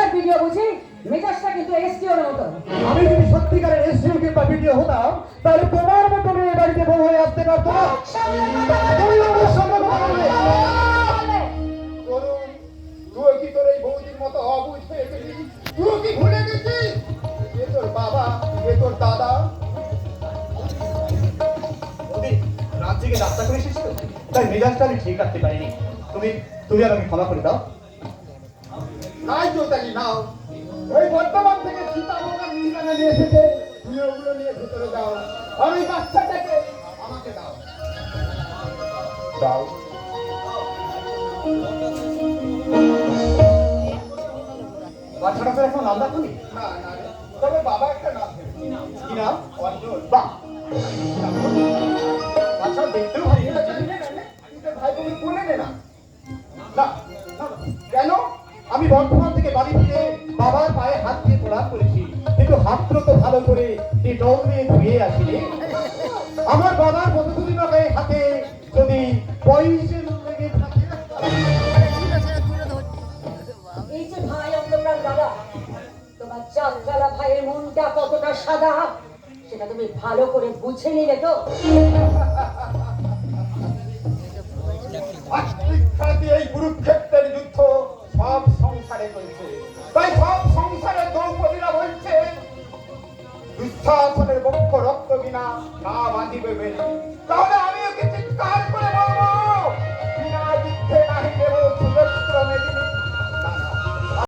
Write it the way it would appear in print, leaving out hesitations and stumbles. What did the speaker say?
সত্যিকারের ভিডিও বুঝি, মেজাজটা কিন্তু এসটিওর মতো। আমি যদি সত্যিকারের এসটিও কিংবা ভিডিও হতাম তাহলে তোমার মতো মেয়ে বাড়িতে বউ হয়ে আসতে পারতো না। তুমি আমার সঙ্গে কথা বলবে। বলুন, তুই কি তোর এই বৌদির মতো অবুঝ হয়ে গেলি? তুই কি ভুলে গেছিস এ তোর বাবা, এ তোর দাদা? বৌদি, রাত থেকে যাত্রা করে এসেছিল, তাই মেজাজটা আমি ঠিক রাখতে পারিনি। তুমি তুমি আর আমি ক্ষমা করে দাও। নাই চৌতালি নাও, ওই বর্তমান থেকে সীতাভোগার ঠিকানা নিয়ে এসেছে, তুমি ওগুলো নিয়ে ভেতরে যাও। আর ওই বাচ্চাটাকে আমাকে দাও, দাও। বাচ্চাটা তো এখন নাম রাখুনি। না না রে, তবে বাবা একটা নাম দেবে। কি নাম? অর্জুন। বাহ, বাচ্চা দেখতেও ভারী। ভাই তুমি বলে নে না। না, না, কেন? আমি বর্ধমান থেকে বাড়ি ফিরে বাবার পায়ে হাত দিয়ে প্রণাম করেছি, কিন্তু হাতগুলো তো ভালো করে ডেটল দিয়ে ধুয়ে আসিনি। আমার বাবার বন্ধুগুলি গায়ে হাতে যদি পয়সের লেগে থাকে। এই যে ভাই অন্ধপ্রাণ দাদা, তোমার চাঁদগালা ভাইয়ের মনটা কতটা সাদা সেটা তুমি ভালো করে বুঝে নিলে তো? আজকে এই কুরুক্ষেত্রের যুদ্ধ সব সংসারে চলছে, তাই সব সংসারে দ্রৌপদীরা বলছে দুঃশাসনের বক্ষ রক্ত বিনা না বাঁধিবে বেশ। তাহলে আমি ওকে চিৎকার